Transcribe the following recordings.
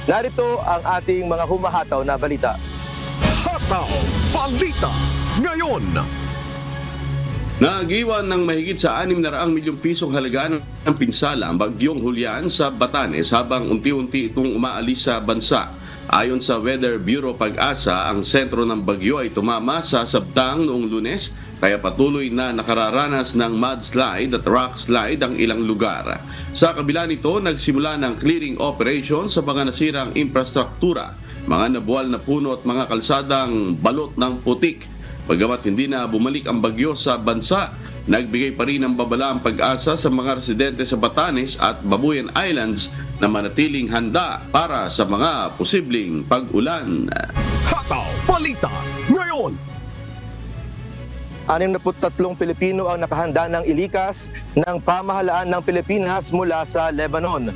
Narito ang ating mga humahataw na balita. Hataw Balita ngayon. Nagiwan ng mahigit sa 600 milyong pisong halaga ng pinsala ang bagyong Julian sa Batanes habang unti-unti itong umaalis sa bansa. Ayon sa Weather Bureau Pag-asa, ang sentro ng bagyo ay tumama sa Sabtang noong Lunes, kaya patuloy na nakararanas ng mudslide at rock slide ang ilang lugar. Sa kabila nito, nagsimula ng clearing operation sa mga nasirang infrastruktura, mga nabuwal na puno at mga kalsadang balot ng putik. Bagamat hindi na bumalik ang bagyo sa bansa, nagbigay pa rin ng babala ang Pag-asa sa mga residente sa Batanes at Babuyan Islands na manatiling handa para sa mga posibleng pag-ulan. Hataw Balita ngayon. 63 Pilipino ang nakahanda ng ilikas ng pamahalaan ng Pilipinas mula sa Lebanon.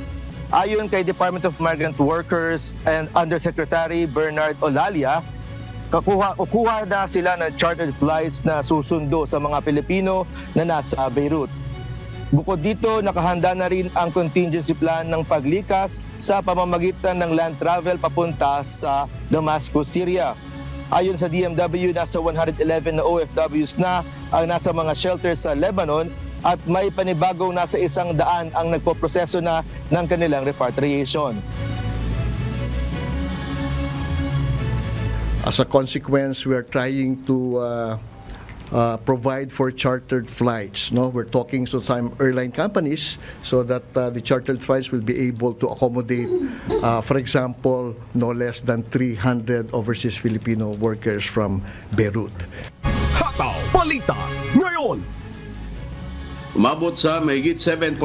Ayon kay Department of Migrant Workers and Undersecretary Bernard Olalia, kukuha na sila ng chartered flights na susundo sa mga Pilipino na nasa Beirut. Bukod dito, nakahanda na rin ang contingency plan ng paglikas sa pamamagitan ng land travel papunta sa Damascus, Syria. Ayon sa DMW, nasa 111 na OFWs na ang nasa mga shelters sa Lebanon at may panibagong nasa 100 ang nagpoproseso na ng kanilang repatriation. As a consequence, we are trying to provide for chartered flights. No, we're talking to some airline companies so that the chartered flights will be able to accommodate, for example, no less than 300 overseas Filipino workers from Beirut. Hataw Balita ngayon. Umabot sa mahigit 7.4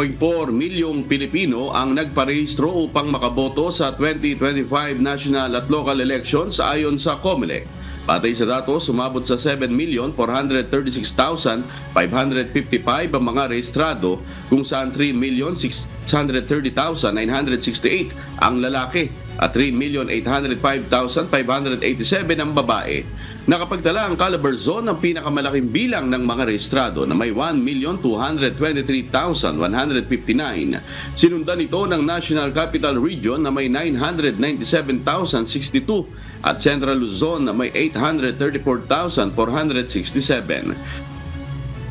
milyong Pilipino ang nagparehistro upang makaboto sa 2025 national at local elections ayon sa COMELEC. Patay sa datos, umabot sa 7,436,555 ang mga rehistrado, kung saan 3,630,968 ang lalaki at 3,805,587 ang babae. Nakapagtala ang Calabarzon ng pinakamalaking bilang ng mga rehistrado na may 1,223,159. Sinundan ito ng National Capital Region na may 997,062 at Central Luzon na may 834,467.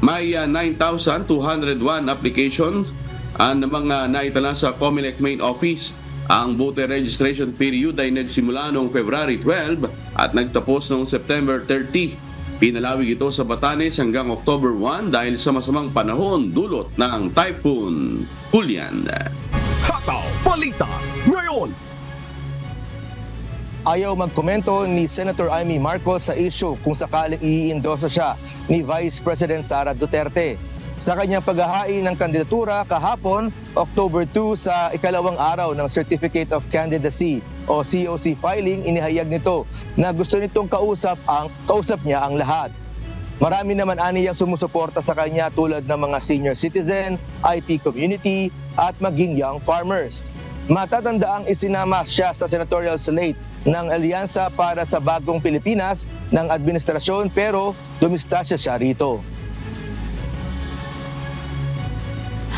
May 9,201 applications na mga naitala sa COMELEC Main Office. Ang voter registration period ay nagsimula noong February 12 at nagtapos noong September 30. Pinalawig ito sa Batanes hanggang October 1 dahil sa masamang panahon dulot ng Typhoon Julian. Hataw Balita ngayon. Ayaw magkomento ni Senator Amy Marcos sa issue kung sakaling i-endorse siya ni Vice President Sara Duterte. Sa kanyang paghahain ng kandidatura kahapon, October 2, sa ikalawang araw ng Certificate of Candidacy o COC filing, inihayag nito na gusto nitong kausap niya ang lahat. Marami naman aniyang sumusuporta sa kanya tulad ng mga senior citizen, IP community at maging young farmers. Matatandaang isinama siya sa senatorial slate ng Alyansa para sa Bagong Pilipinas ng administrasyon pero dumistasya siya rito.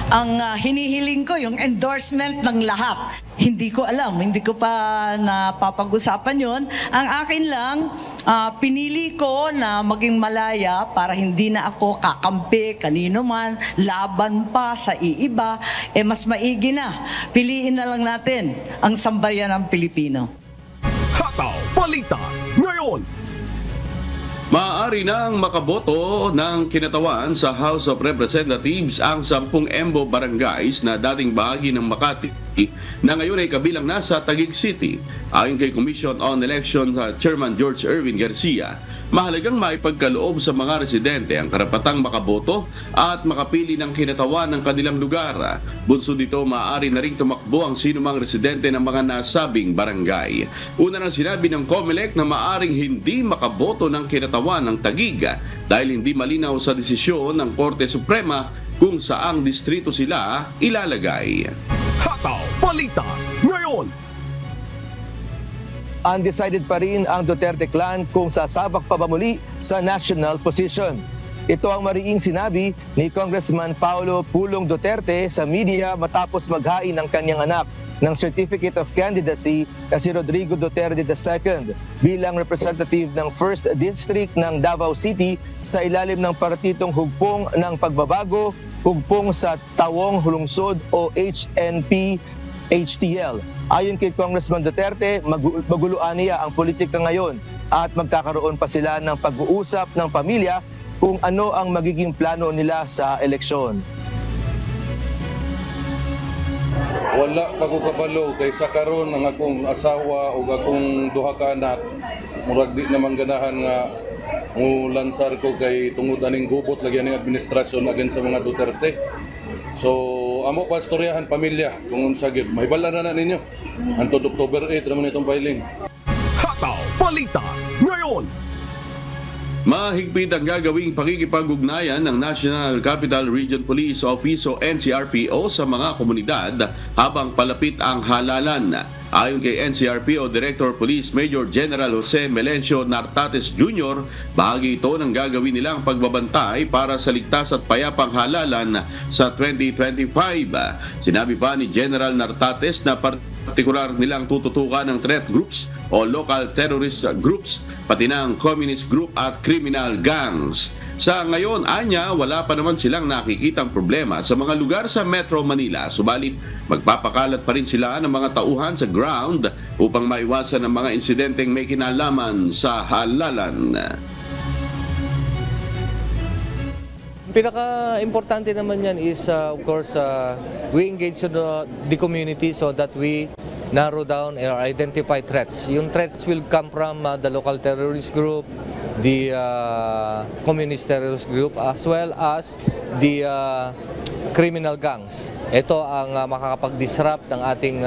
Ang hinihiling ko, yung endorsement ng lahat. Hindi ko alam, hindi ko pa napapag-usapan yon. Ang akin lang, pinili ko na maging malaya para hindi na ako kakampi kanino man, laban pa sa iiba. Mas maigi na. Piliin na lang natin ang sambayan ng Pilipino. Hataw Balita ngayon. Maaari nang makaboto ng kinatawan sa House of Representatives ang 10 Embo barangays na dating bahagi ng Makati na ngayon ay kabilang na sa Taguig City. Ayon kay Commission on Elections Chairman George Erwin Garcia, mahalagang maipagkaloob sa mga residente ang karapatang makaboto at makapili ng kinatawan ng kanilang lugar. Bunso dito, maaari na ring tumakbo ang sinumang residente ng mga nasabing barangay. Una nang sinabi ng COMELEC na maaring hindi makaboto ng kinatawan ng Taguig dahil hindi malinaw sa desisyon ng Korte Suprema kung saang distrito sila ilalagay. Hataw Balita ngayon. Undecided pa rin ang Duterte clan kung sasabak pa ba muli sa national position. Ito ang mariing sinabi ni Congressman Paulo Pulong Duterte sa media matapos maghain ng kanyang anak ng Certificate of Candidacy na si Rodrigo Duterte II bilang representative ng 1st District ng Davao City sa ilalim ng partitong Hugpong ng Pagbabago, Hugpong sa Tawong Lungsod o HNP-HTL. Ayon kay Congressman Duterte, maguluan niya ang politika ngayon at magkakaroon pa sila ng pag-uusap ng pamilya kung ano ang magiging plano nila sa eleksyon. Wala pa ko kabalo kay sa karon ang akong asawa o akong duha ka anak murag di naman ganahan nga lansar ko kay tungod aning gubot lagyan ng administrasyon against sa mga Duterte. So amo pa istoryahan pamilya kung unsa gyud mahibala na ninyo antud October 8 naman itong filing. Hataw Balita ngayon. Mahigpit ang gagawing pakikipag-ugnayan ng National Capital Region Police Office o NCRPO sa mga komunidad habang palapit ang halalan. Ayon kay NCRPO Director Police Major General Jose Melencio Nartates Jr., bahagi ito ng gagawin nilang pagbabantay para sa ligtas at payapang halalan sa 2025. Sinabi pa ni General Nartates na partikular nilang tututukan ng threat groups o local terrorist groups, pati ng communist group at criminal gangs. Sa ngayon, anya, wala pa naman silang nakikitang problema sa mga lugar sa Metro Manila. Subalit, magpapakalat pa rin sila ng mga tauhan sa ground upang maiwasan ang mga insidenteng may kinalaman sa halalan. Pinaka-importante naman yan is, of course, we engage the community so that we narrow down or identify threats. Yung threats will come from the local terrorist group, the communist terrorist group, as well as the criminal gangs. Ito ang makakapag-disrupt ng ating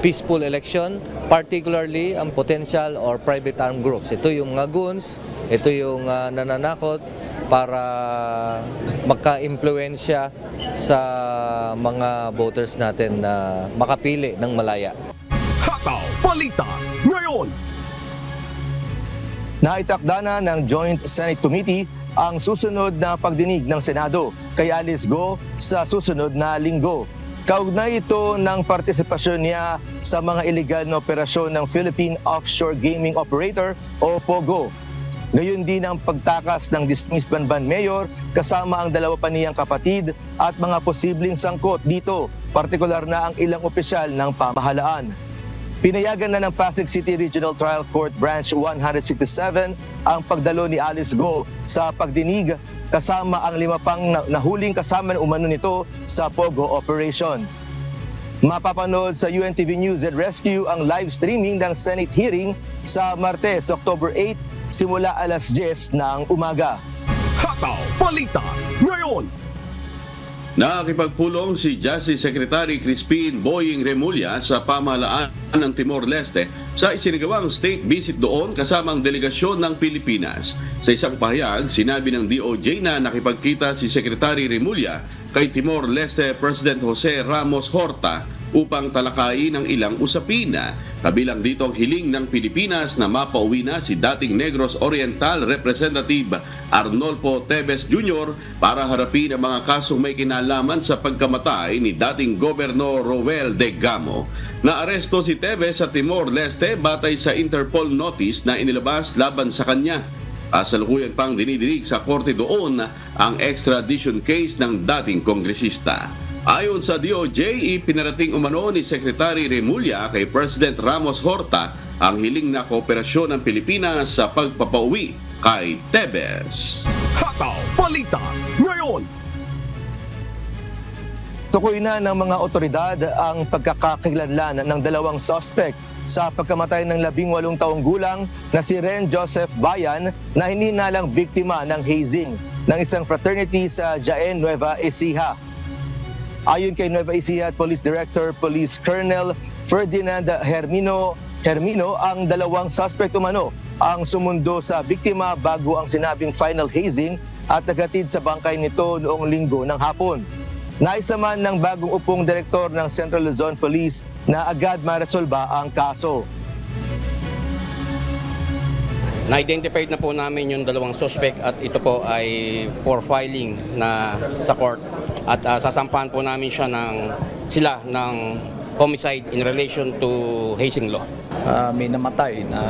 peaceful election, particularly ang potential or private armed groups. Ito yung mga goons, ito yung nananakot para magka-impluensya sa mga voters natin na makapili ng malaya. Hataw Balita ngayon. Naitakda na ng Joint Senate Committee ang susunod na pagdinig ng Senado kay Alice Go sa susunod na linggo. Kaugnay ito ng partisipasyon niya sa mga illegal na operasyon ng Philippine Offshore Gaming Operator o POGO. Gayon din ang pagtakas ng dismissed Banban Mayor kasama ang dalawa pa niyang kapatid at mga posibleng sangkot dito, partikular na ang ilang opisyal ng pamahalaan. Pinayagan na ng Pasig City Regional Trial Court Branch 167 ang pagdalo ni Alice Go sa pagdinig kasama ang 5 pang nahuling kasama ng umano nito sa POGO operations. Mapapanood sa UNTV News and Rescue ang live streaming ng Senate hearing sa Martes, October 8 simula alas 10 ng umaga. Hataw Balita ngayon. Nakakipagpulong si Justice Secretary Crispin Boying Remulla sa pamahalaan ng Timor-Leste sa isinagawang state visit doon kasama ang delegasyon ng Pilipinas. Sa isang pahayag, sinabi ng DOJ na nakipagkita si Secretary Remulla kay Timor-Leste President Jose Ramos Horta upang talakayin ang ilang usapin. Kabilang dito ang hiling ng Pilipinas na mapauwi na si dating Negros Oriental Representative Arnolfo Teves Jr. para harapin ang mga kasong may kinalaman sa pagkamatay ni dating Gobernador Roel de Gamo. Naaresto si Teves sa Timor-Leste batay sa Interpol notice na inilabas laban sa kanya. Kasalukuyan pang dinidinig sa korte doon ang extradition case ng dating kongresista. Ayon sa DOJ, ipinarating umano ni Secretary Remulla kay President Ramos Horta ang hiling na kooperasyon ng Pilipinas sa pagpapauwi kay Teves. Hataw Balita ngayon. Tukoy na ng mga otoridad ang pagkakakilanlan ng 2 suspect sa pagkamatay ng 18 taong gulang na si Ren Joseph Bayan na hinihinalang biktima ng hazing ng isang fraternity sa Jaen, Nueva Ecija. Ayon kay Nueva Ecija Police Director Police Colonel Ferdinand Hermino, ang 2 suspect umano ang sumundo sa biktima bago ang sinabing final hazing at naghatid sa bangkay nito noong linggo ng hapon. Nais naman ng bagong upong direktor ng Central Luzon Police na agad maresolba ang kaso. Na-identified na po namin yung 2 suspect at ito po ay for filing na sa court at sasampahan po namin sila ng homicide in relation to hazing law. May namatay na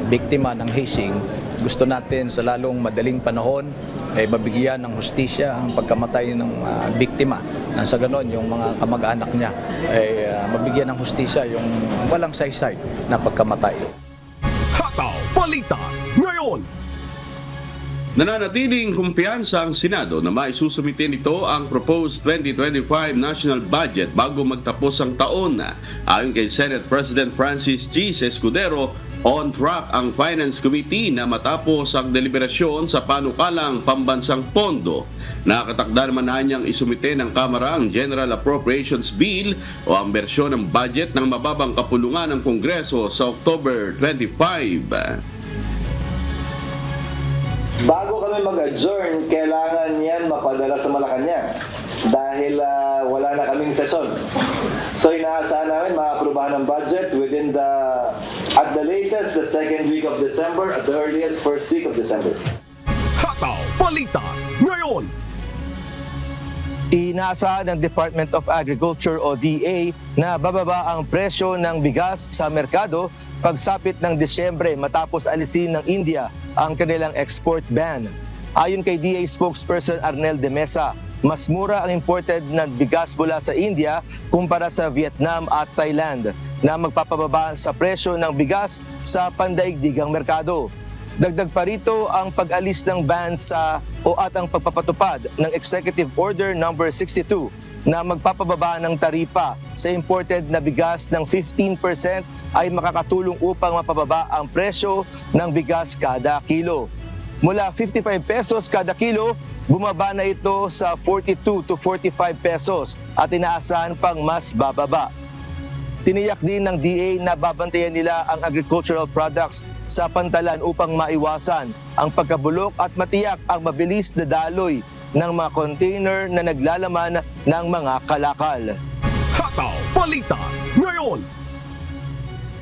biktima ng hazing. Gusto natin sa lalong madaling panahon ay mabigyan ng hustisya ang pagkamatay ng biktima. Sa ganon, yung mga kamag-anak niya ay mabigyan ng hustisya yung walang saysay na pagkamatay. Hataw Balita ngayon. Nananatiling kumpiyansa ang Senado na maisusumite nito ang proposed 2025 national budget bago magtapos ang taon. Ayon kay Senate President Francis G. Escudero, on track ang Finance Committee na matapos ang deliberasyon sa panukalang pambansang pondo. Nakatakda naman na niyang isumite ng Kamara ang General Appropriations Bill o ang bersyon ng budget ng mababang kapulungan ng Kongreso sa October 25. Bago kami mag-adjourn, kailangan yan mapadala sa Malacanang dahil wala na kaming sesyon. So inaasahan namin maaprubahan ng budget within at the latest, the second week of December, at the earliest, first week of December. Hataw Balita ngayon. Inaasahan ng Department of Agriculture o DA na bababa ang presyo ng bigas sa merkado pagsapit ng Disyembre matapos alisin ng India ang kanilang export ban. Ayon kay DA spokesperson Arnel de Mesa, mas mura ang imported na bigas mula sa India kumpara sa Vietnam at Thailand na magpapababa sa presyo ng bigas sa pandaigdigang merkado. Dagdag pa rito ang pag-alis ng ban at ang pagpapatupad ng Executive Order No. 62 na magpapababa ng taripa sa imported na bigas ng 15% ay makakatulong upang mapababa ang presyo ng bigas kada kilo. Mula 55 pesos kada kilo, bumaba na ito sa 42 to 45 pesos at inaasahan pang mas bababa. Tiniyak din ng DA na babantayan nila ang agricultural products sa pantalan upang maiwasan ang pagkabulok at matiyak ang mabilis na daloy ng mga container na naglalaman ng mga kalakal. Hataw Balita ngayon.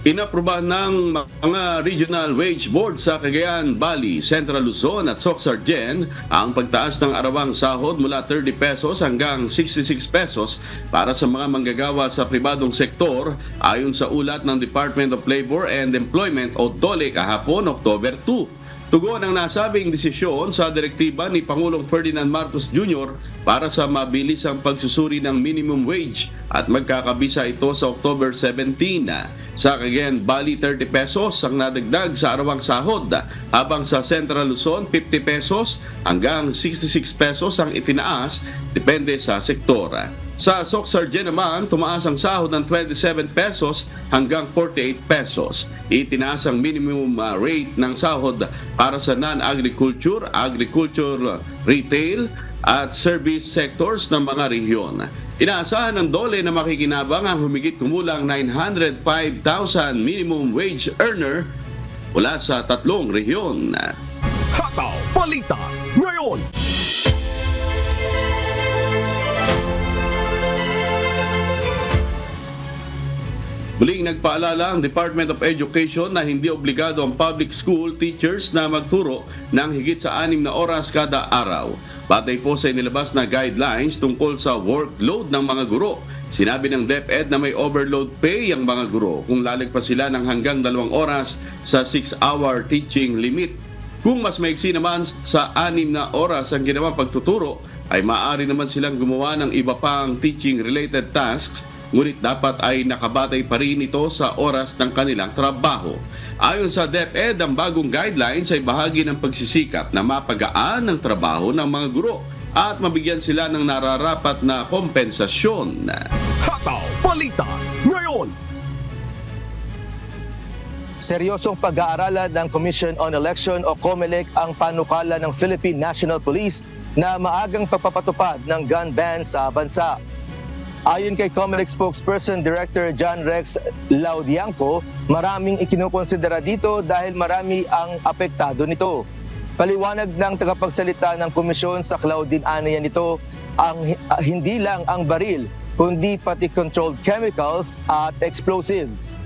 Inaprubahan ng mga regional wage board sa Cagayan, Bali, Central Luzon at Soc-Sargen ang pagtaas ng arawang sahod mula 30 pesos hanggang 66 pesos para sa mga manggagawa sa pribadong sektor ayon sa ulat ng Department of Labor and Employment o DOLE kahapon, October 2. Tugon ang nasabing desisyon sa direktiba ni Pangulong Ferdinand Marcos Jr. para sa mabilisang pagsusuri ng minimum wage at magkakabisa ito sa October 17. Sa Cagayan, Bali, 30 pesos ang nadagdag sa arawang sahod, habang sa Central Luzon, 50 pesos hanggang 66 pesos ang itinaas, depende sa sektor. Sa Soc-Sargen naman, tumaas ang sahod ng 27 pesos hanggang 48 pesos. Itinaas ang minimum rate ng sahod para sa non-agriculture, agriculture, retail at service sectors ng mga rehiyon. Inaasahan ng DOLE na makikinabang ang humigit kumulang 905,000 minimum wage earner mula sa 3 rehiyon. Hataw Balita ngayon. Muling nagpaalala ang Department of Education na hindi obligado ang public school teachers na magturo ng higit sa 6 na oras kada araw. Batay po sa inilabas na guidelines tungkol sa workload ng mga guro. Sinabi ng DepEd na may overload pay ang mga guro kung lalagpas sila ng hanggang 2 oras sa 6-hour teaching limit. Kung mas maigsi naman sa 6 na oras ang ginawang pagtuturo, ay maaari naman silang gumawa ng iba pang teaching-related tasks, ngunit dapat ay nakabatay pa rin ito sa oras ng kanilang trabaho. Ayon sa DepEd, ang bagong guidelines ay bahagi ng pagsisikap na mapagaan ang trabaho ng mga guro at mabigyan sila ng nararapat na kompensasyon. Hataw Balita ngayon. Seryosong pag-aaralan ng Commission on Election o COMELEC ang panukala ng Philippine National Police na maagang pagpapatupad ng gun ban sa bansa. Ayon kay COMELEC spokesperson Director John Rex Laudianco, maraming ikinukonsidera dito dahil marami ang apektado nito. Paliwanag ng tagapagsalita ng komisyon sa Claudine Anayan nito, hindi lang ang baril, kundi pati controlled chemicals at explosives.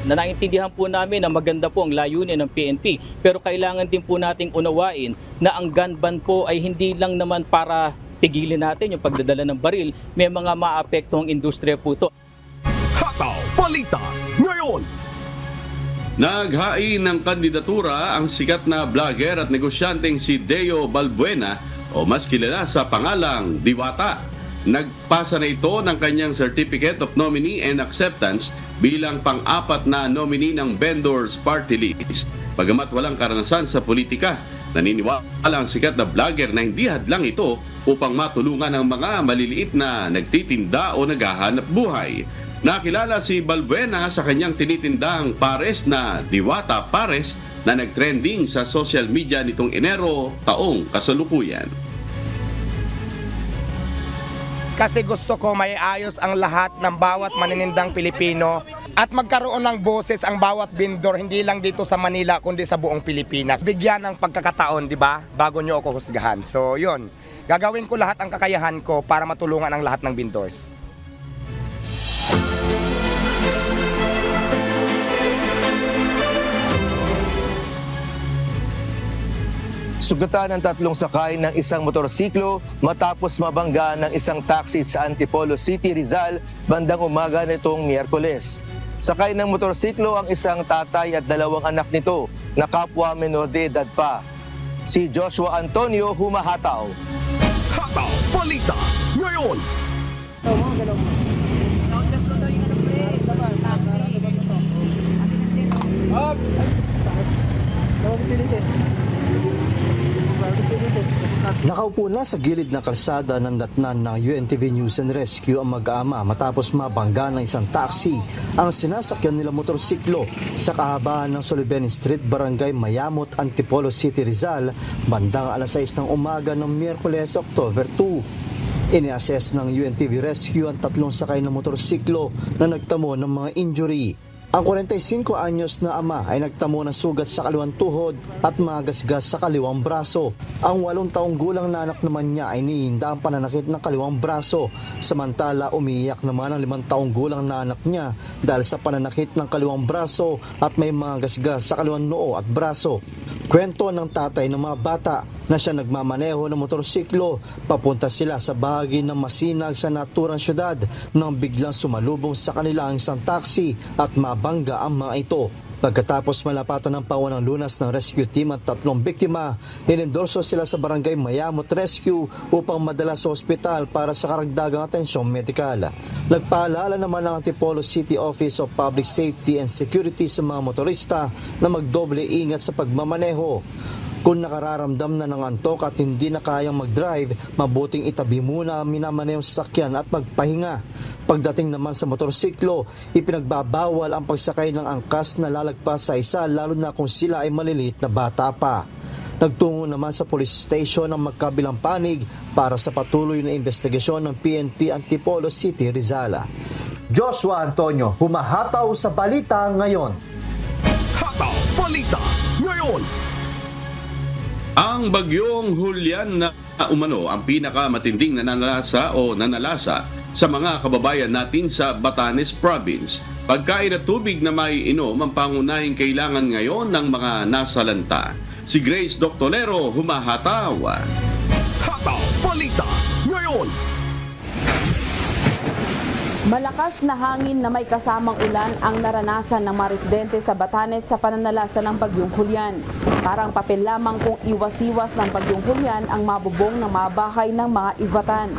Nanaintindihan po namin na maganda po ang layunin ng PNP, pero kailangan din po nating unawain na ang gun ban po ay hindi lang naman para tigilin natin yung pagdadala ng baril, may mga maapektuhang industriya po ito. Hataw Balita ngayon. Naghain ng kandidatura ang sikat na vlogger at negosyanteng si Deo Balbuena o mas kilala sa pangalang Diwata. Nagpasa na ito ng kanyang Certificate of Nominee and Acceptance bilang pang-apat na nominee ng Vendors Party List. Bagamat walang karanasan sa politika, naniniwala ang sikat na vlogger na hindi hadlang ito upang matulungan ang mga maliliit na nagtitinda o naghahanap buhay. Nakilala si Balbuena sa kanyang tinitindang pares na Diwata Pares na nagtrending sa social media nitong Enero taong kasalukuyan. Kasi gusto ko may ayos ang lahat ng bawat maninindang Pilipino at magkaroon ng boses ang bawat vendor, hindi lang dito sa Manila kundi sa buong Pilipinas. Bigyan ng pagkakataon, di ba? Bago nyo ako husgahan. So yun, gagawin ko lahat ang kakayahan ko para matulungan ang lahat ng vendors. Sugatan ng 3 sakay ng isang motorsiklo matapos mabangga ng isang taxi sa Antipolo City, Rizal, bandang umaga nitong Miyerkules. Sakay ng motorsiklo ang isang tatay at 2 anak nito na kapwa menor de edad pa. Si Joshua Antonio humahataw. Hataw Balita ngayon. Nakaupo na sa gilid ng kalsada ng datnan ng UNTV News and Rescue ang mag-aama matapos mabangga ng isang taxi ang sinasakyan nila motorsiklo sa kahabaan ng Soliven Street, Barangay Mayamot, Antipolo City, Rizal, bandang alas 6 ng umaga ng Miyerkules, October 2. Ini-assess ng UNTV Rescue ang 3 sakay ng motorsiklo na nagtamo ng mga injury. Ang 45 anyos na ama ay nagtamo ng sugat sa kaliwang tuhod at magasgas sa kaliwang braso. Ang 8 taong gulang na anak naman niya ay nihinda ang pananakit ng kaliwang braso, samantala umiiyak naman ang 5 taong gulang na anak niya dahil sa pananakit ng kaliwang braso at may mga gasgas sa kaliwang noo at braso. Kwento ng tatay ng mga bata na siya nagmamaneho ng motorsiklo, papunta sila sa bahagi ng masinag sa naturang syudad nang biglang sumalubong sa kanila ang isang taxi at mabangga ang mga ito. Pagkatapos malapatan ng pawan ng lunas ng rescue team at 3 biktima, inendorso sila sa Barangay Mayamot Rescue upang madala sa ospital para sa karagdagang atensyong medikal. Nagpaalala naman ang Antipolo City Office of Public Safety and Security sa mga motorista na magdoble ingat sa pagmamaneho. Kung nakararamdam na ng antok at hindi na kayang mag-drive, mabuting itabi muna ang minamanehong sasakyan at magpahinga. Pagdating naman sa motorsiklo, ipinagbabawal ang pagsakay ng angkas na lalagpas sa isa lalo na kung sila ay maliliit na bata pa. Nagtungo naman sa police station ang magkabilang panig para sa patuloy na investigasyon ng PNP Antipolo City, Rizal. Joshua Antonio, humahataw sa balita ngayon. Hataw Balita ngayon. Ang bagyong Julian na umano ang pinakamatinding nanalasa sa mga kababayan natin sa Batanes Province. Pagkain at tubig na may inom ang pangunahing kailangan ngayon ng mga nasalanta. Si Grace Doctolero humahataw. Hataw Balita ngayon. Malakas na hangin na may kasamang ulan ang naranasan ng mga residente sa Batanes sa pananalasa ng bagyong Julian. Parang papel lamang kung iwas-iwas ng bagyong Julian ang mabubong ng mga bahay ng mga Ivatan.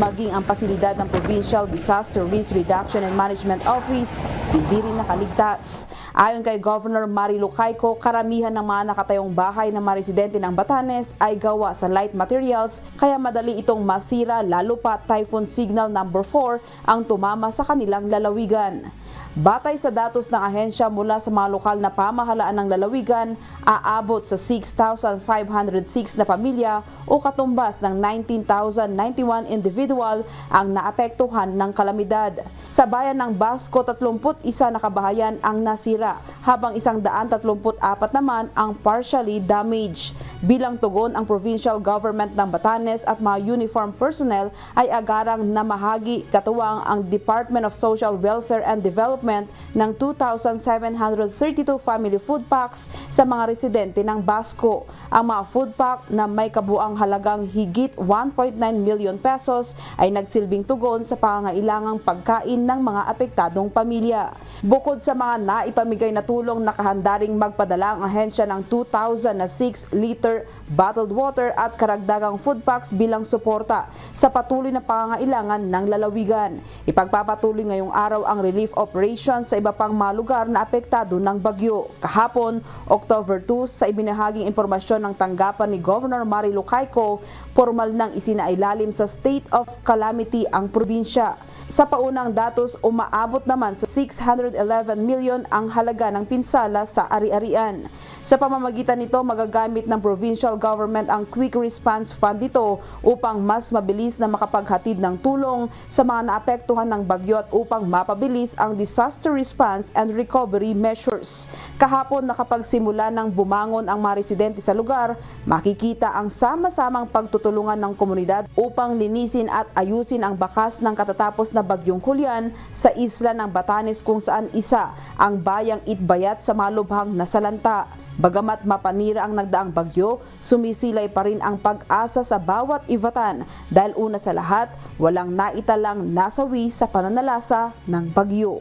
Maging ang pasilidad ng Provincial Disaster Risk Reduction and Management Office, hindi rin nakaligtas. Ayon kay Governor Marilu Cayco, karamihan ng mga nakatayong bahay ng mga residente ng Batanes ay gawa sa light materials kaya madali itong masira lalo pa Typhoon Signal number 4 ang tumama sa kanilang lalawigan. Batay sa datos ng ahensya mula sa mga lokal na pamahalaan ng lalawigan, aabot sa 6,506 na pamilya o katumbas ng 19,091 individual ang naapektuhan ng kalamidad. Sa bayan ng Basco, 31 na kabahayan ang nasira, habang 134 naman ang partially damaged. Bilang tugon, ang provincial government ng Batanes at mga uniform personnel ay agarang namahagi katuwang ang Department of Social Welfare and Development shipment ng 2,732 family food packs sa mga residente ng Basco. Ang mga food pack na may kabuang halagang higit 1.9 million pesos ay nagsilbing tugon sa pangangailangang pagkain ng mga apektadong pamilya. Bukod sa mga naipamigay na tulong, nakahanda ring magpadala ang ahensya ng 2,000 na 6-liter bottled water at karagdagang food packs bilang suporta sa patuloy na pangangailangan ng lalawigan. Ipagpapatuloy ngayong araw ang relief operations sa iba pang mga lugar na apektado ng bagyo. Kahapon, October 2, sa ibinahaging impormasyon ng tanggapan ni Governor Marilu Cayco, formal nang isinailalim sa state of calamity ang probinsya. Sa paunang datos, umaabot naman sa 611 million ang halaga ng pinsala sa ari-arian. Sa pamamagitan nito, magagamit ng provincial government ang Quick Response Fund dito upang mas mabilis na makapaghatid ng tulong sa mga naapektuhan ng bagyo at upang mapabilis ang disaster response and recovery measures. Kahapon, nakapagsimula ng bumangon ang mga residente sa lugar, makikita ang sama-samang pagtutulungan ng komunidad upang linisin at ayusin ang bakas ng katatapos na bagyong Julian sa isla ng Batanes, kung saan isa ang bayang Itbayat sa mga lubhang nasalanta. Bagamat mapanira ang nagdaang bagyo, sumisilay pa rin ang pag-asa sa bawat Ivatan dahil una sa lahat, walang naitalang nasawi sa pananalasa ng bagyo.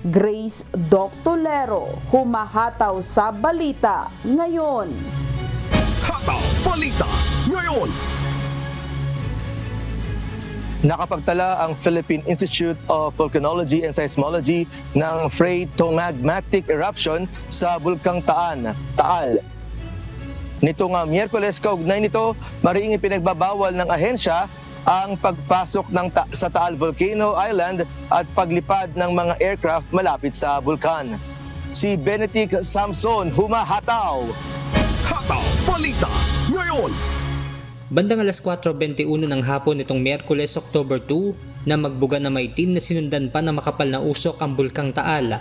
Grace Doctolero, humahataw sa balita ngayon. Hataw Balita ngayon. Nakapagtala ang Philippine Institute of Volcanology and Seismology ng phreatomagmatic eruption sa Bulkang Taal. Nitong Miyerkules, kaugnay nito, mariing ipinagbabawal ng ahensya ang pagpasok sa Taal Volcano Island at paglipad ng mga aircraft malapit sa bulkan. Si Benedict Samson, humahataw! Hataw Balita ngayon. Bandang alas 4:21 ng hapon nitong Miyerkules, October 2, na magbuga na maitim na sinundan pa na makapal na usok ang Bulkang Taal.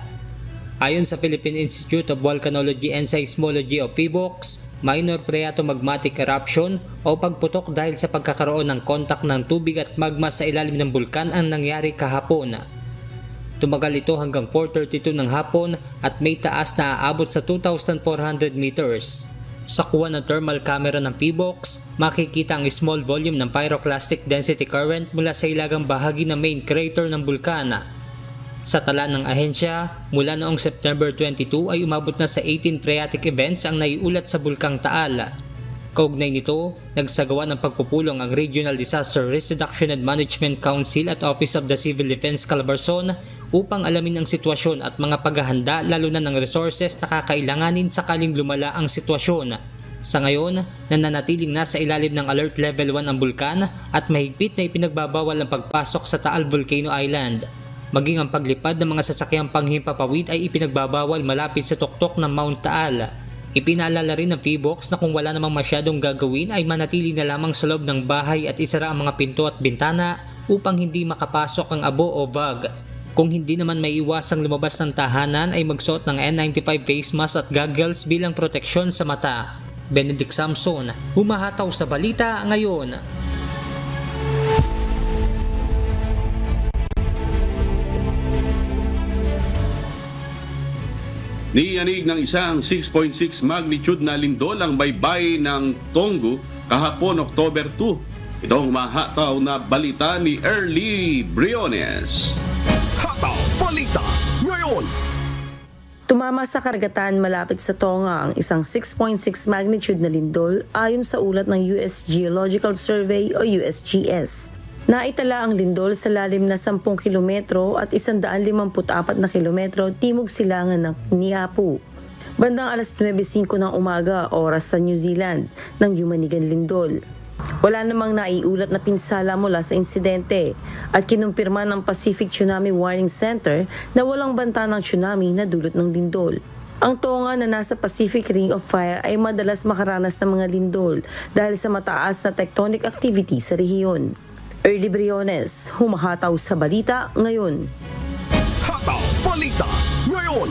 Ayon sa Philippine Institute of Volcanology and Seismology o PHIVOLCS, minor phreatomagmatic eruption o pagputok dahil sa pagkakaroon ng kontak ng tubig at magma sa ilalim ng bulkan ang nangyari kahapon. Tumagal ito hanggang 4:32 ng hapon at may taas na aabot sa 2,400 meters. Sa kuha ng thermal camera ng PHIVOLCS, makikita ang small volume ng pyroclastic density current mula sa ilagang bahagi ng main crater ng bulkana. Sa tala ng ahensya, mula noong September 22 ay umabot na sa 18 phreatic events ang naiulat sa Bulkang Taal. Kaugnay nito, nagsagawa ng pagpupulong ang Regional Disaster Risk Reduction and Management Council at Office of the Civil Defense Calabarzon upang alamin ang sitwasyon at mga paghahanda lalo na ng resources na kakailanganin sakaling lumala ang sitwasyon. Sa ngayon, nananatiling nasa ilalim ng Alert Level 1 ang bulkan at mahigpit na ipinagbabawal ang pagpasok sa Taal Volcano Island. Maging ang paglipad ng mga sasakyang panghimpapawid ay ipinagbabawal malapit sa tuktok ng Mount Taal. Ipinaalala rin ng PHIVOLCS na kung wala namang masyadong gagawin ay manatili na lamang sa loob ng bahay at isara ang mga pinto at bintana upang hindi makapasok ang abo o bug. Kung hindi naman may iwasang lumabas ng tahanan ay magsuot ng N95 face mask at goggles bilang proteksyon sa mata. Benedict Samson, humahataw sa balita ngayon. Niyanig ng isang 6.6 magnitude na lindol ang baybay ng Tonggu kahapon, October 2. Ito ang humahataw na balita ni Early Briones. Hataw Balita ngayon. Tumama sa karagatan malapit sa Tonga ang isang 6.6 magnitude na lindol ayon sa ulat ng US Geological Survey o USGS. Naitala ang lindol sa lalim na 10 kilometro at 154 na kilometro timog silangan ng Niapu. Bandang alas 9:05 ng umaga oras sa New Zealand nang yumanigan lindol. Wala namang naiulat na pinsala mula sa insidente at kinumpirma ng Pacific Tsunami Warning Center na walang banta ng tsunami na dulot ng lindol. Ang Tonga na nasa Pacific Ring of Fire ay madalas makaranas ng mga lindol dahil sa mataas na tectonic activity sa rehiyon. Early Briones, humahataw sa balita ngayon. Hataw Balita ngayon.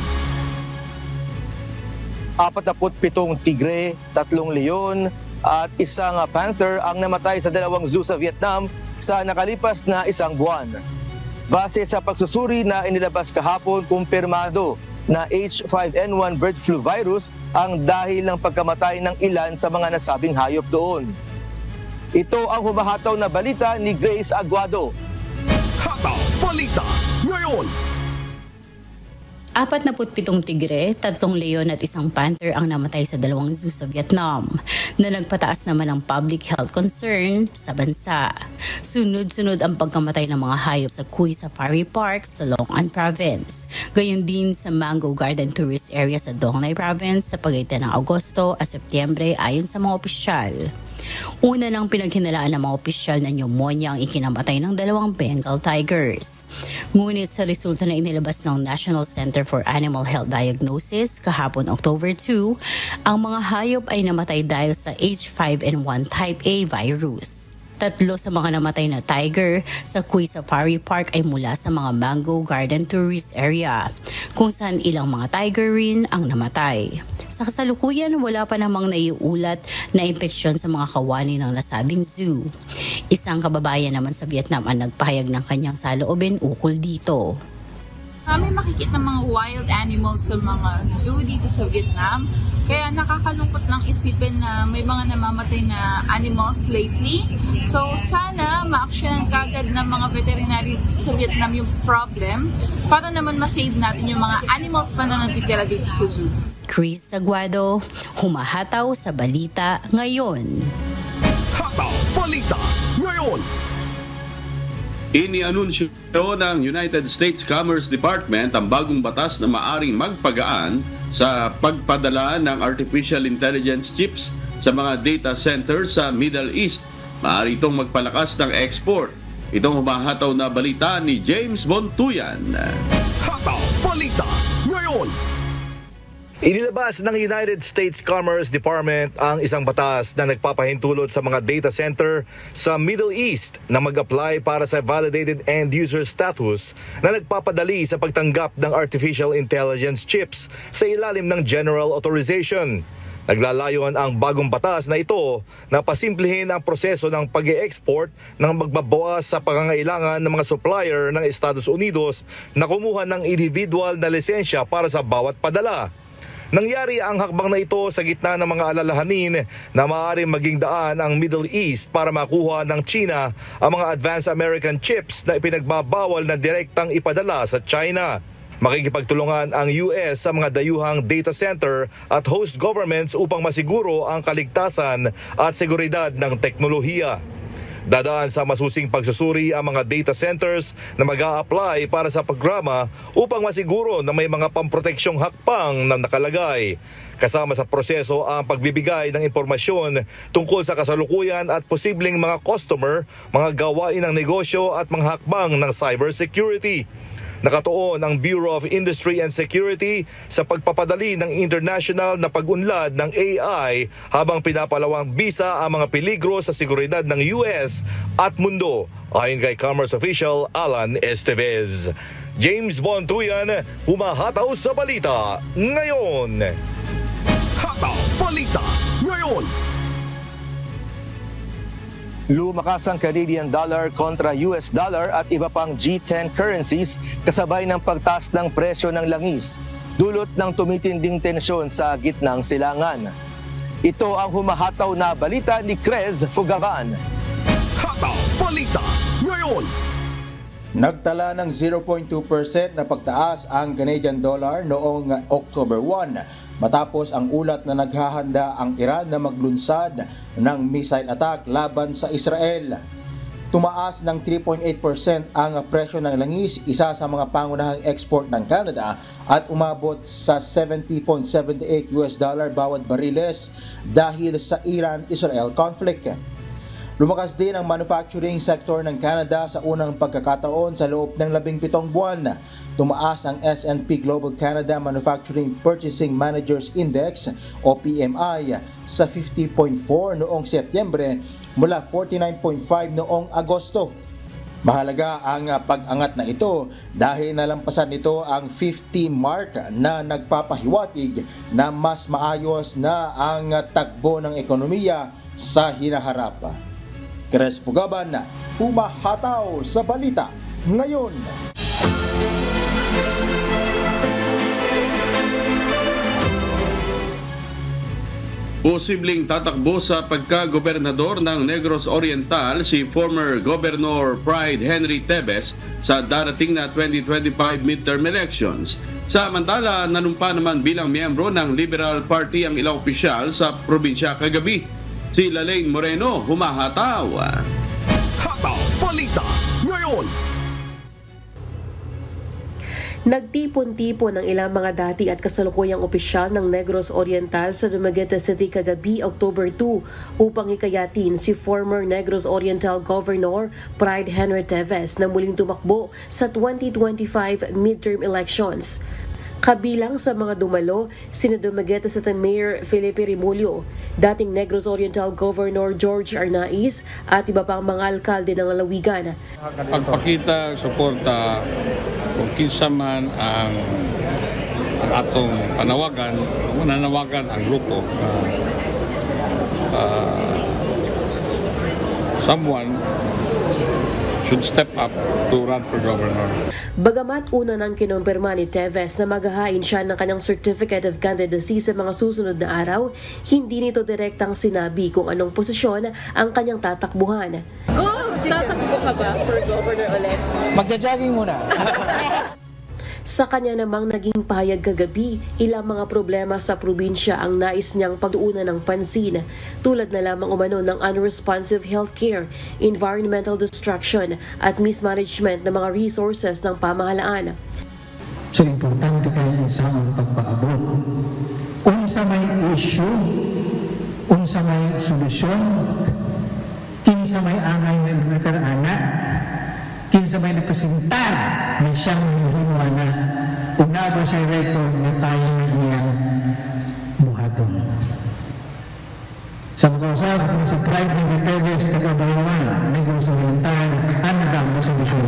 47 tigre, 3 leon at isang panther ang namatay sa dalawang zoo sa Vietnam sa nakalipas na isang buwan. Base sa pagsusuri na inilabas kahapon, kumpirmado na H5N1 bird flu virus ang dahil ng pagkamatay ng ilan sa mga nasabing hayop doon. Ito ang humahataw na balita ni Grace Aguado. Hataw Balita ngayon. 47 tigre, 3 leon at 1 panther ang namatay sa 2 zoo sa Vietnam na nagpataas naman ng public health concern sa bansa. Sunod-sunod ang pagkamatay ng mga hayop sa Cui Safari Park sa Long An Province. Gayon din sa Mango Garden Tourist Area sa Dong Nai Province sa pagitan ng Agosto at Setyembre ayon sa mga opisyal. Una nang pinaghinalaan ng mga opisyal na pneumonia ang ikinamatay ng 2 Bengal tigers. Ngunit sa resulta na inilabas ng National Center for Animal Health Diagnosis kahapon October 2, ang mga hayop ay namatay dahil sa H5N1 type A virus. 3 sa mga namatay na tiger sa Cui Safari Park ay mula sa mga Mango Garden Tourist Area, kung saan ilang mga tiger rin ang namatay. Sa kasalukuyan, wala pa namang naiulat na impeksyon sa mga kawani ng nasabing zoo. Isang kababayan naman sa Vietnam ang nagpahayag ng kanyang saloobin ukol dito. May makikita mga wild animals sa mga zoo dito sa Vietnam. Kaya nakakalungkot lang isipin na may mga namamatay na animals lately. So sana ma-actionan kagad ng mga veterinary sa Vietnam yung problem para naman ma-save natin yung mga animals pa na natitira dito sa zoo. Chris Aguado, humahataw sa balita ngayon. Hataw Balita ngayon. Inianunsyo ng United States Commerce Department ang bagong batas na maaring magpagaan sa pagpadala ng artificial intelligence chips sa mga data centers sa Middle East. Maaari itong magpalakas ng export. Itong humahataw na balita ni James Bontuyan. Hataw Balita ngayon. Inilabas ng United States Commerce Department ang isang batas na nagpapahintulot sa mga data center sa Middle East na mag-apply para sa validated end-user status na nagpapadali sa pagtanggap ng artificial intelligence chips sa ilalim ng General Authorization. Naglalayon ang bagong batas na ito na pasimplihin ang proseso ng pag-e-export ng magbabawas sa pangangailangan ng mga supplier ng Estados Unidos na kumuha ng individual na lisensya para sa bawat padala. Nangyari ang hakbang na ito sa gitna ng mga alalahanin na maaaring maging daan ang Middle East para makuha ng China ang mga advanced American chips na ipinagbabawal na direktang ipadala sa China. Makikipagtulungan ang US sa mga dayuhang data center at host governments upang masiguro ang kaligtasan at seguridad ng teknolohiya. Dadaan sa masusing pagsusuri ang mga data centers na mag-a-apply para sa programa upang masiguro na may mga pamproteksyong hakbang na nakalagay. Kasama sa proseso ang pagbibigay ng impormasyon tungkol sa kasalukuyan at posibleng mga customer, mga gawain ng negosyo at mga hakbang ng cybersecurity. Nakatuon ang Bureau of Industry and Security sa pagpapadali ng international na pag-unlad ng AI habang pinapalawang bisa ang mga peligro sa seguridad ng US at mundo, ayon kay Commerce Official Alan Estevez. James Bontuyan, humahataw sa balita ngayon. Hataw Balita ngayon. Lumakas ang Canadian dollar kontra US dollar at iba pang G10 currencies kasabay ng pagtaas ng presyo ng langis, dulot ng tumitinding tensyon sa gitnang silangan. Ito ang humahataw na balita ni Crez Fugavan. Hataw Balita ngayon. Nagtala ng 0.2% na pagtaas ang Canadian dollar noong October 1 matapos ang ulat na naghahanda ang Iran na maglunsad ng missile attack laban sa Israel. Tumaas ng 3.8% ang presyo ng langis, isa sa mga pangunahang export ng Canada, at umabot sa $70.78 bawat bariles dahil sa Iran-Israel conflict. Lumakas din ang manufacturing sector ng Canada sa unang pagkakataon sa loob ng 17 buwan. Tumaas ang S&P Global Canada Manufacturing Purchasing Managers Index o PMI sa 50.4 noong Setyembre mula 49.5 noong Agosto. Mahalaga ang pag-angat na ito dahil nalampasan nito ang 50 mark na nagpapahiwatig na mas maayos na ang takbo ng ekonomiya sa hinaharap. Cres Fugaban, humahataw sa balita ngayon. Posibleng tatakbo sa pagka-gobernador ng Negros Oriental si former Governor Pride Henry Tevez sa darating na 2025 midterm elections. Samantala, nanumpa naman bilang miyembro ng Liberal Party ang ilang opisyal sa probinsya kagabi. Si Lalaine Moreno humahataw. Hataw Balita ngayon. Nagtipon-tipon ang ilang mga dati at kasalukuyang opisyal ng Negros Oriental sa Dumaguete City kagabi October 2 upang hikayatin si former Negros Oriental Governor Pride Henry Tevez na muling tumakbo sa 2025 midterm elections. Kabilang sa mga dumalo, sina Dumaguete City Mayor Felipe Rimulyo, dating Negros Oriental Governor George Arnaiz at iba pang mga alkalde ng lalawigan. Pagpakita, suporta, kung kinsa man ang atong panawagan, mananawagan ang grupo someone should step up to run for governor. Bagamat una nang kinumpirma ni Tevez na maghahain siya ng kanyang Certificate of Candidacy sa mga susunod na araw, hindi nito direktang sinabi kung anong posisyon ang kanyang tatakbuhan. Tatakbo ka ba for governor ulit? Magja-jogging muna. Sa kanya namang naging pahayag kagabi, ilang mga problema sa probinsya ang nais niyang pagtuunan ng pansin, tulad na lamang umano ng unresponsive healthcare, environmental destruction at mismanagement ng mga resources ng pamahalaan. So, importante kayo sa ang pagpaabot. Unsa may issue, unsa may solusyon, kinsa may angay na nagkaraanak, kinsa may representar na siyang hinuha na unago sa record na tayo niyang buhaton. Sa makausap ni sa Pride Henry Tevez na kabayawan, Negros Oriental, andang mo sa misyon.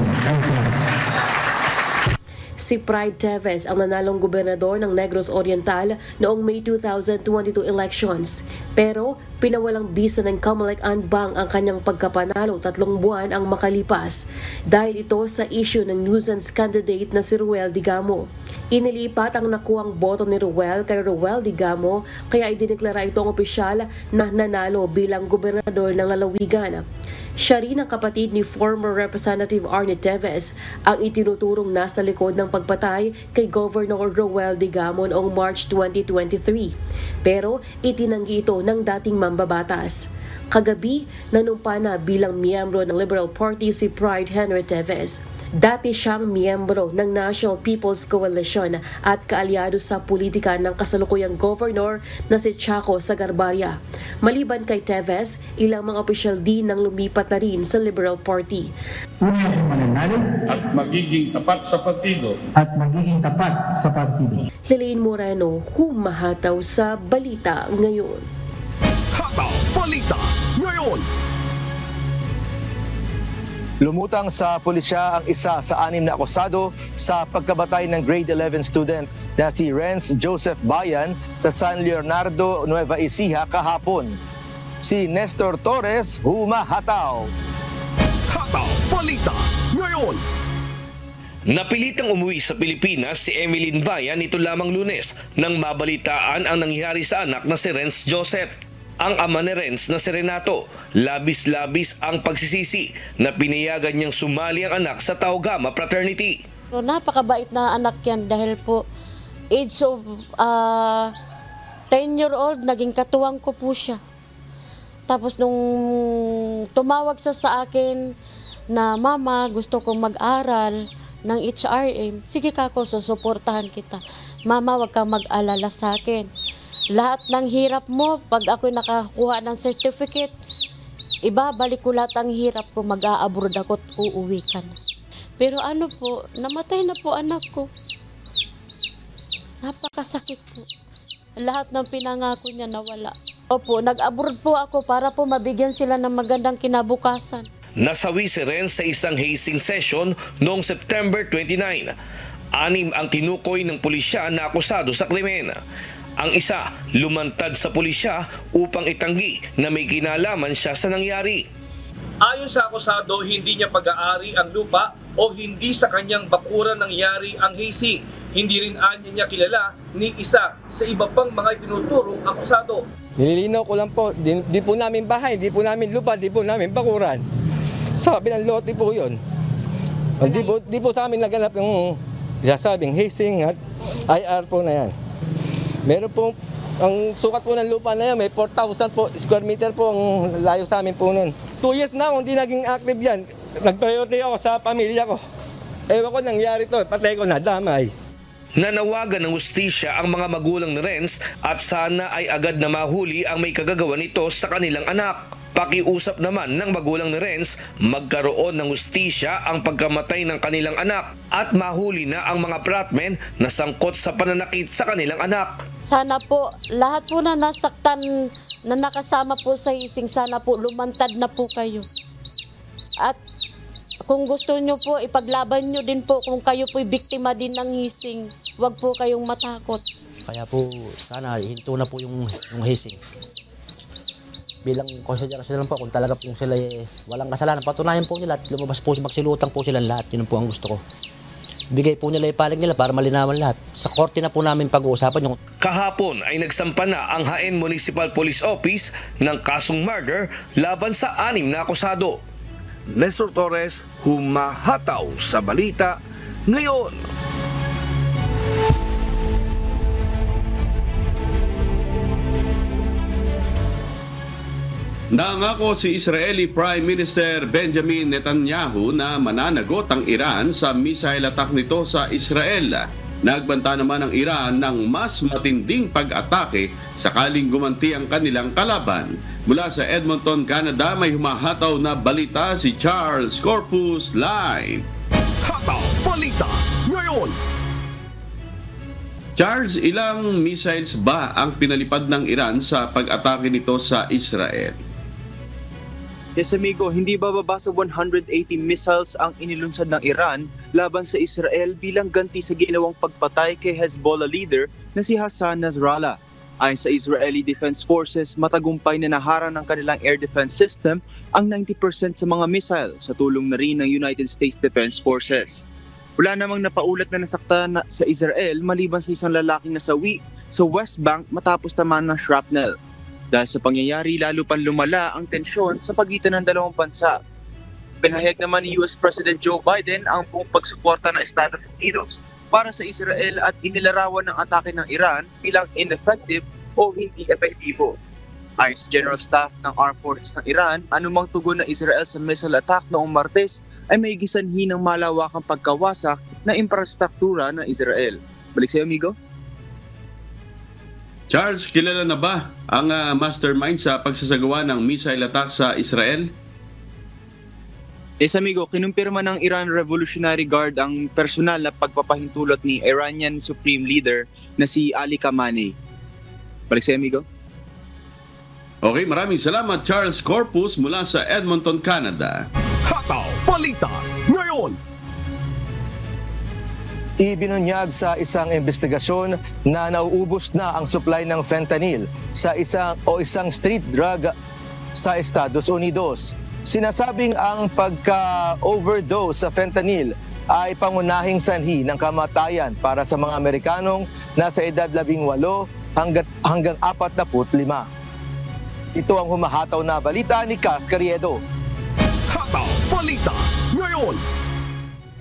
Si Pride Tevez ang nanalong gobernador ng Negros Oriental noong May 2022 elections. Pero pinawalang bisa ng Comelec Anbang ang kanyang pagkapanalo 3 buwan ang makalipas dahil ito sa issue ng nuisance candidate na si Ruel Digamo. Inilipat ang nakuhang boto ni Ruel kay Ruel Digamo kaya idineklara itong opisyal na nanalo bilang gobernador ng lalawigan. Siya rin ang kapatid ni former Representative Arnie Tevez ang itinuturong nasa likod ng pagpatay kay Governor Ruel Digamo noong March 2023. Pero itinanggi ito ng dating mambabatas. Kagabi, nanumpa na bilang miyembro ng Liberal Party si Pride Henry Tevez. Dati siyang miyembro ng National People's Coalition at kaalyado sa politika ng kasalukuyang governor na si Chaco Sagarbarya. Maliban kay Tevez, ilang mga opisyal din nang lumipat na rin sa Liberal Party. Una yung mananalo at magiging tapat sa partido. Lalaine Moreno, humahataw sa Balita Ngayon. Hataw Balita Ngayon. Lumutang sa pulisya ang isa sa 6 na akusado sa pagkabatay ng grade 11 student na si Renz Joseph Bayan sa San Leonardo, Nueva Ecija kahapon. Si Nestor Torres humahataw. Hataw Balita Ngayon. Napilitang umuwi sa Pilipinas si Emeline Bayan nito lamang Lunes nang mabalitaan ang nangyari sa anak na si Renz Joseph. Ang ama ni Renz na si Renato, labis-labis ang pagsisisi na pinayagan niyang sumali ang anak sa Tau Gamma Fraternity. Napakabait na anak yan dahil po age of 10-year-old, naging katuwang ko po siya. Tapos nung tumawag siya sa akin na mama, gusto kong mag-aral ng HRM, sige kako, susuportahan kita. Mama, wag kang mag-alala sa akin. Lahat ng hirap mo, pag ako'y nakakuha ng certificate, ibabalik ko lahat ang hirap ko, mag-a-abroad ako at uuwi ka na. Pero ano po, namatay na po anak ko. Napakasakit po. Lahat ng pinangako niya nawala. Opo, nag-abroad po ako para po mabigyan sila ng magandang kinabukasan. Nasawi si Renz sa isang hazing session noong September 29. 6 ang tinukoy ng pulisya na akusado sa krimen. Ang isa, lumantad sa pulisya upang itanggi na may kinalaman siya sa nangyari. Ayon sa akusado, hindi niya pag-aari ang lupa o hindi sa kanyang bakuran nangyari ang hazing. Hindi rin niya kilala ni isa sa iba pang mga itinuturong akusado. Nililinaw ko lang po, di po namin bahay, di po namin lupa, di po namin bakuran. Sa kabilang lote po yun. Di po sa amin naganap yung sasabing hazing at IR po na yan. Meron po, ang sukat po ng lupa na yan, may 4,000 po square meter po ang layo sa amin po nun. 2 years na hindi naging active yan. Nag-priority ako sa pamilya ko. Ewan ko nangyari to, patay ko na, damay. Nanawagan ng hustisya ang mga magulang ni Renz at sana ay agad na mahuli ang may kagagawa nito sa kanilang anak. Pakiusap naman ng magulang ni Renz magkaroon ng hustisya ang pagkamatay ng kanilang anak at mahuli na ang mga bratmen na sangkot sa pananakit sa kanilang anak. Sana po lahat po na nasaktan na nakasama po sa hazing, sana po lumantad na po kayo. At kung gusto nyo po, ipaglaban nyo din po kung kayo po'y biktima din ng hazing. Huwag po kayong matakot. Kaya po sana hinto na po yung hazing. Bilang konsiderasyon lang po kung talaga po sila walang kasalanan, patunayan po nila at lumabas po, magsilutang po sila lahat. Yun po ang gusto ko. Bigay po nila ipaling nila para malinawan lahat. Sa korte na po namin pag-uusapan yung... Kahapon ay nagsampa na ang Jaén Municipal Police Office ng kasong murder laban sa 6 na akusado. Nestor Torres, humahataw sa balita ngayon. Nangako si Israeli Prime Minister Benjamin Netanyahu na mananagot ang Iran sa missile attack nito sa Israel. Nagbanta naman ang Iran ng mas matinding pag-atake sakaling gumanti ang kanilang kalaban. Mula sa Edmonton, Canada, may humahataw na balita si Charles Corpus live. Hataw Balita ngayon. Charles, ilang missiles ba ang pinalipad ng Iran sa pag-atake nito sa Israel? Yes, amigo, hindi bababa sa 180 missiles ang inilunsad ng Iran laban sa Israel bilang ganti sa ginawang pagpatay kay Hezbollah leader na si Hassan Nasrallah. Ayon sa Israeli Defense Forces, matagumpay na naharang ng kanilang air defense system ang 90% sa mga missile sa tulong na rin ng United States Defense Forces. Wala namang napaulat na nasaktan sa Israel maliban sa isang lalaking nasawi sa West Bank matapos tamaan ng shrapnel. Dahil sa pangyayari, lalo pang lumala ang tensyon sa pagitan ng dalawang bansa. Pinahayag naman ni US President Joe Biden ang buong pagsuporta ng Estados Unidos para sa Israel at inilarawan ng atake ng Iran bilang ineffective o hindi epektibo. Ayon sa General Staff ng Armed Forces ng Iran, anumang tugon ng Israel sa missile attack noong Martes ay may gisanhi ng malawakang pagkawasak ng infrastruktura ng Israel. Balik sa iyo, amigo. Charles, kilala na ba ang mastermind sa pagsasagawa ng missile attack sa Israel? Yes, amigo, kinumpirma ng Iran Revolutionary Guard ang personal na pagpapahintulot ni Iranian Supreme Leader na si Ali Khamenei. Balik sa iyo, amigo. Okay, maraming salamat Charles Corpus mula sa Edmonton, Canada. Hataw Balita ngayon. Ibinunyag sa isang investigasyon na nauubos na ang supply ng fentanyl sa isang street drug sa Estados Unidos. Sinasabing ang pagka-overdose sa fentanyl ay pangunahing sanhi ng kamatayan para sa mga Amerikanong nasa edad 18 hanggang 45. Ito ang humahataw na balita ni Kat Carriedo. Hataw Balita ngayon.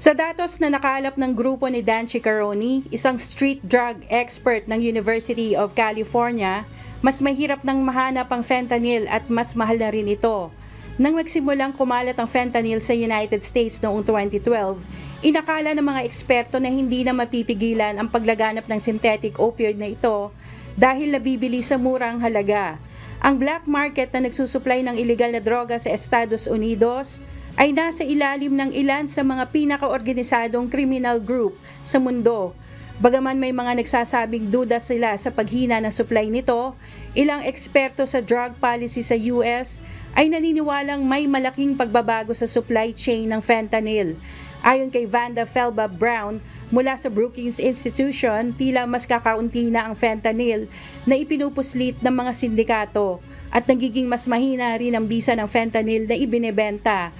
Sa datos na nakalap ng grupo ni Dan Ciccarone, isang street drug expert ng University of California, mas mahirap nang mahanap ang fentanyl at mas mahal na rin ito. Nang magsimulang kumalat ang fentanyl sa United States noong 2012, inakala ng mga eksperto na hindi na mapipigilan ang paglaganap ng synthetic opioid na ito dahil nabibili sa murang halaga. Ang black market na nagsusupply ng illegal na droga sa Estados Unidos ay nasa ilalim ng ilan sa mga pinakaorganisadong criminal group sa mundo. Bagaman may mga nagsasabing duda sila sa paghina ng supply nito, ilang eksperto sa drug policy sa US ay naniniwalang may malaking pagbabago sa supply chain ng fentanyl. Ayon kay Vanda Felba Brown mula sa Brookings Institution, tila mas kakaunti na ang fentanyl na ipinupuslit ng mga sindikato. at nagiging mas mahina rin ang bisa ng fentanyl na ibinebenta.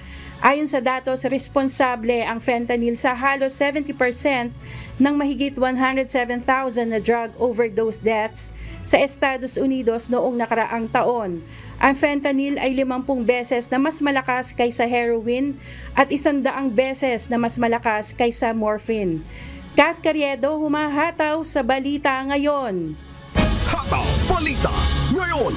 Ayon sa datos, responsable ang fentanyl sa halos 70% ng mahigit 107,000 na drug overdose deaths sa Estados Unidos noong nakaraang taon. Ang fentanyl ay 50 beses na mas malakas kaysa heroin at 100 beses na mas malakas kaysa morphine. Kat Carriedo, humahataw sa Balita Ngayon. Hataw Balita Ngayon.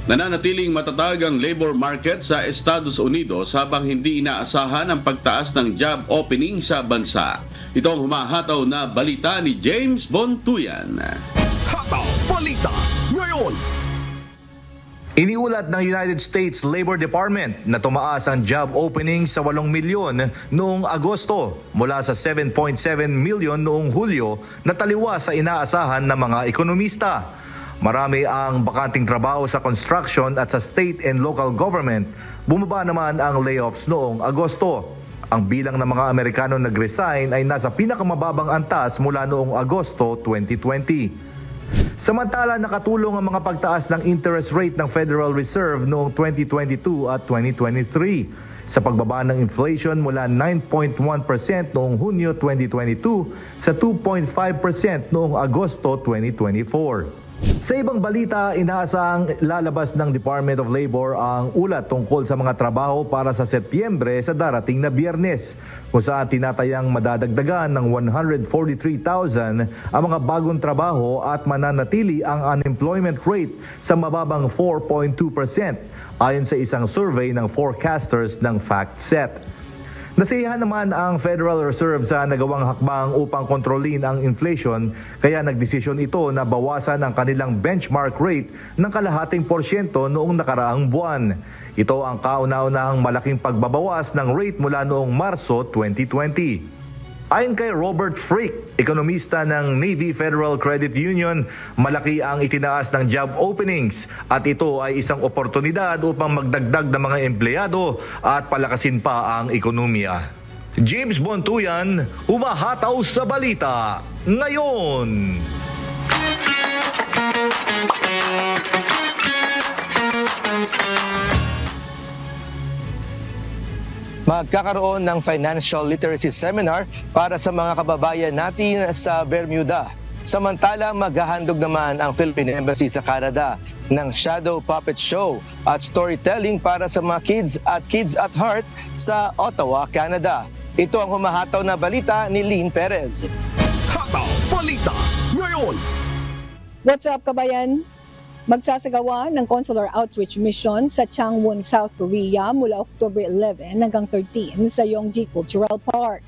Nananatiling matatag ang labor market sa Estados Unidos habang hindi inaasahan ang pagtaas ng job opening sa bansa. Ito ang humahataw na balita ni James Bontuyan. Hataw Balita Ngayon. Iniulat ng United States Labor Department na tumaas ang job opening sa 8 milyon noong Agosto mula sa 7.7 milyon noong Hulyo na taliwas sa inaasahan ng mga ekonomista. Marami ang bakanting trabaho sa construction at sa state and local government. Bumaba naman ang layoffs noong Agosto. Ang bilang ng mga Amerikano nag-resign ay nasa pinakamababang antas mula noong Agosto 2020. Samantala, nakatulong ang mga pagtaas ng interest rate ng Federal Reserve noong 2022 at 2023 sa pagbaba ng inflation mula 9.1% noong Hunyo 2022 sa 2.5% noong Agosto 2024. Sa ibang balita, inaasahang lalabas ng Department of Labor ang ulat tungkol sa mga trabaho para sa Setyembre sa darating na Biyernes, kung saan tinatayang madadagdagan ng 143,000 ang mga bagong trabaho at mananatili ang unemployment rate sa mababang 4.2% ayon sa isang survey ng forecasters ng FactSet. Nasiyahan naman ang Federal Reserve sa nagawang hakbang upang kontrolin ang inflation, kaya nagdesisyon ito na bawasan ang kanilang benchmark rate ng kalahating porsyento noong nakaraang buwan. Ito ang kauna-unahang malaking pagbabawas ng rate mula noong Marso 2020. Ayon kay Robert Frick, ekonomista ng Navy Federal Credit Union, malaki ang itinaas ng job openings at ito ay isang oportunidad upang magdagdag ng mga empleyado at palakasin pa ang ekonomiya. James Bontuyan, humahataw sa balita ngayon. Magkakaroon ng financial literacy seminar para sa mga kababayan natin sa Bermuda. Samantala, maghahandog naman ang Philippine Embassy sa Canada ng Shadow Puppet Show at storytelling para sa mga kids at heart sa Ottawa, Canada. Ito ang humahataw na balita ni Lynn Perez. Hataw Balita Ngayon. What's up, kabayan? Magsasagawa ng consular outreach mission sa Changwon, South Korea mula October 11 hanggang 13 sa Yongji Cultural Park.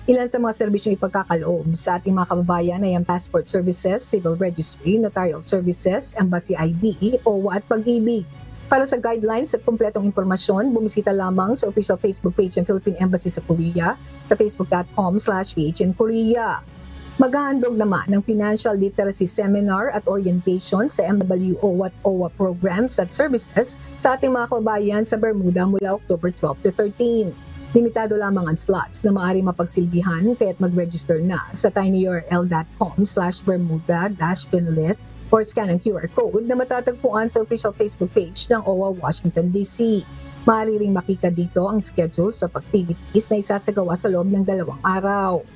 Ilan sa mga serbisyong ipagkakaloob sa ating mga kababayan ay ang passport services, civil registry, notarial services, embassy ID, OWA at pag-ibig. Para sa guidelines at kumpletong impormasyon, bumisita lamang sa official Facebook page ng Philippine Embassy sa Korea sa facebook.com/PHNKorea. Maghahandog naman ng financial literacy seminar at orientation sa MWO at OWA programs at services sa ating mga kababayan sa Bermuda mula October 12 to 13. Limitado lamang ang slots na maaari mapagsilbihan kaya't mag-register na sa tinyurl.com/Bermuda-Pinlit or scan ang QR code na matatagpuan sa official Facebook page ng OWA Washington, D.C. Maaari ring makita dito ang schedule sa activities na isasagawa sa loob ng 2 araw.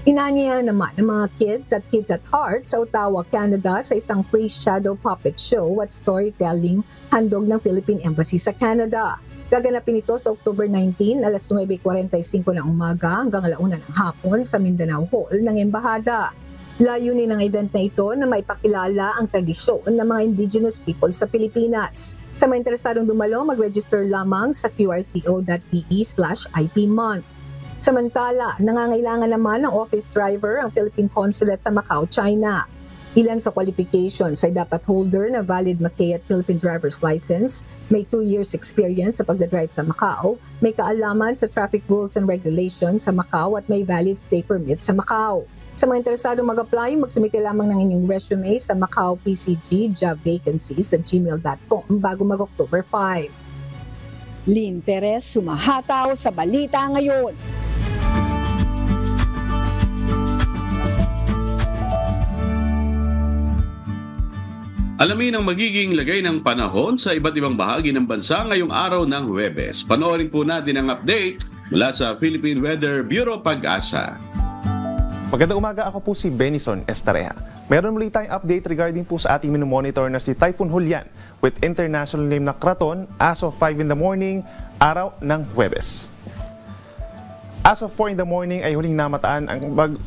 Inanyayahan naman ng mga kids at heart sa Ottawa, Canada sa isang free shadow puppet show at storytelling handog ng Philippine Embassy sa Canada. Gaganapin ito sa October 19, alas 9:45 ng umaga hanggang 1:00 ng hapon sa Mindanao Hall ng Embahada. Layunin ng event na ito na maipakilala ang tradisyon ng mga indigenous people sa Pilipinas. Sa mga interesadong dumalo, mag-register lamang sa qrco.pe/IPmonth. Samantala, nangangailangan naman ng office driver ang Philippine Consulate sa Macau, China. Ilan sa qualifications ay dapat holder na valid Mackay at Philippine driver's license, may 2 years experience sa pagdadrive sa Macau, may kaalaman sa traffic rules and regulations sa Macau at may valid stay permit sa Macau. Sa mga interesadong mag-apply, magsumite lamang ng inyong resume sa Macau PCG job vacancies at gmail.com bago mag-October 5. Lynn Perez, humahataw sa Balita Ngayon. Alamin ang magiging lagay ng panahon sa iba't ibang bahagi ng bansa ngayong araw ng Huwebes. Panoorin po natin ang update mula sa Philippine Weather Bureau Pag-asa. Magandang umaga, ako po si Benison Estareja. Meron muli tayong update regarding po sa ating minomonitor na si Typhoon Julian with international name na Kraton as of 5 in the morning, araw ng Huwebes. As of 4 in the morning ay huling namataan ang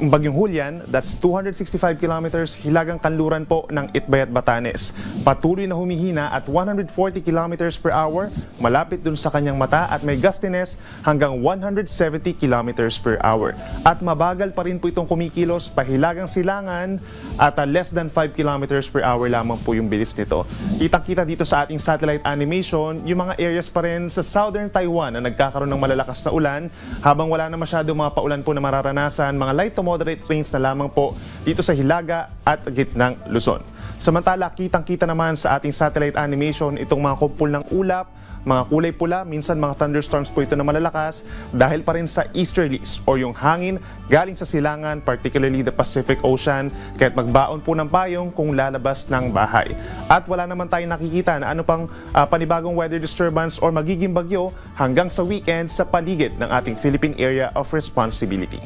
bagyong Julian, that's 265 kilometers hilagang kanluran po ng Itbayat, Batanes. Patuloy na humihina at 140 kilometers per hour, malapit dun sa kanyang mata at may gustiness hanggang 170 kilometers per hour. At mabagal pa rin po itong kumikilos pahilagang silangan at less than 5 kilometers per hour lamang po yung bilis nito. Kitang-kita dito sa ating satellite animation, yung mga areas pa rin sa southern Taiwan na nagkakaroon ng malalakas na ulan, habang wala na masyado mga paulan po na mararanasan, mga light to moderate rains na lamang po dito sa Hilaga at gitnang Luzon. Samantala, kitang-kita naman sa ating satellite animation itong mga kumpul ng ulap, mga kulay pula, minsan mga thunderstorms po ito na malalakas dahil pa rin sa easterlies o yung hangin galing sa silangan, particularly the Pacific Ocean, kaya't magbaon po ng payong kung lalabas ng bahay. At wala naman tayong nakikita na ano pang panibagong weather disturbance or magiging bagyo hanggang sa weekend sa paligid ng ating Philippine Area of Responsibility.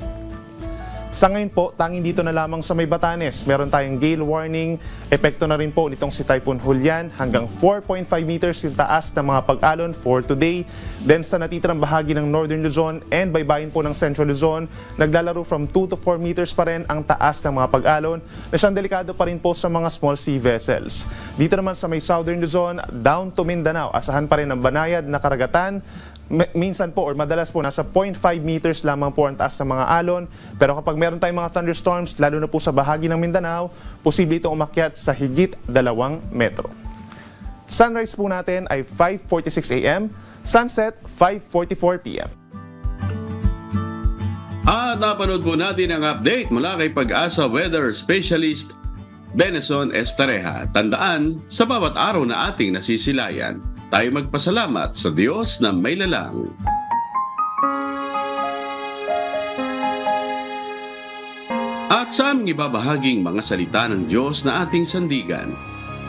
Sa ngayon po, tanging dito na lamang sa may Batanes, meron tayong gale warning. Epekto na rin po nitong si Typhoon Julian, hanggang 4.5 meters yung taas ng mga pag-alon for today. Then sa natitirang bahagi ng Northern Luzon and baybayin po ng Central Luzon, naglalaro from 2 to 4 meters pa rin ang taas ng mga pag-alon na siyang delikado pa rin po sa mga small sea vessels. Dito naman sa may Southern Luzon, down to Mindanao, asahan pa rin ang banayad na karagatan. Minsan po or madalas po nasa 0.5 meters lamang po ang taas ng mga alon, pero kapag meron tayong mga thunderstorms lalo na po sa bahagi ng Mindanao, posible itong umakyat sa higit 2 metro. Sunrise po natin ay 5:46 AM, sunset 5:44 PM. At napanood po natin ang update mula kay Pag-asa Weather Specialist Benison Estareja. Tandaan, sa bawat araw na ating nasisilayan, tayo magpasalamat sa Diyos na may lalang. At sa aming ibabahaging mga salita ng Diyos na ating sandigan,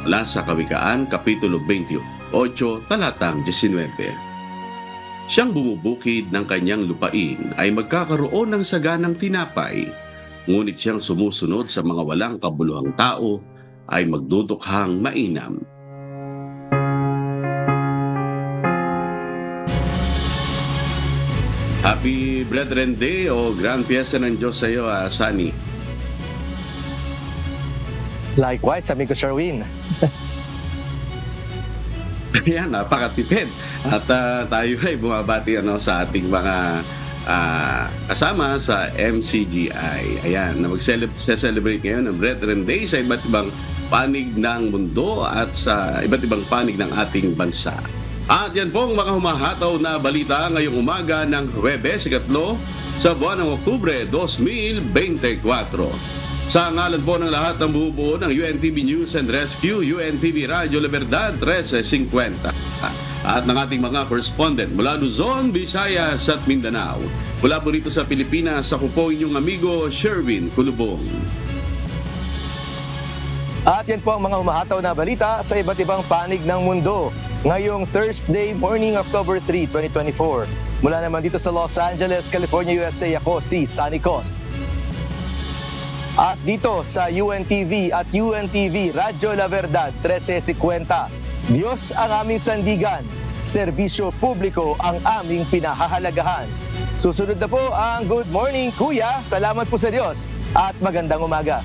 mula sa Kawikaan, Kapitulo 28, talatang 19. Siyang bumubukid ng kanyang lupain ay magkakaroon ng saganang tinapay, ngunit siyang sumusunod sa mga walang kabuluhang tao ay magdudukhang mainam. Happy Brethren Day o Grand Fiesta ng Diyos sa iyo, Sunny. Likewise, amigo Sherwin. Ayan, napakatipid. At tayo ay bumabati sa ating mga kasama sa MCGI. Ayan, na mag-celebrate ngayon ng Brethren Day sa iba't ibang panig ng mundo at sa iba't ibang panig ng ating bansa. At yan pong mga humahataw na balita ngayong umaga ng Huwebes, ikatlo sa buwan ng Oktubre 2024. Sa ngalan po ng lahat ng bumubuo ng UNTV News and Rescue, UNTV Radio La Verdad 1350. At ng ating mga correspondent mula Luzon, Visayas at Mindanao. Mula po rito sa Pilipinas, ako po inyong amigo Sherwin Kulubong. At yan po ang mga humahataw na balita sa iba't ibang panig ng mundo. Ngayong Thursday morning, October 3, 2024. Mula naman dito sa Los Angeles, California, USA, ako si Sunny Cos. At dito sa UNTV at UNTV Radio La Verdad 1350, Diyos ang aming sandigan, serbisyo publiko ang aming pinahahalagahan. Susunod na po ang Good Morning Kuya. Salamat po sa Diyos at magandang umaga.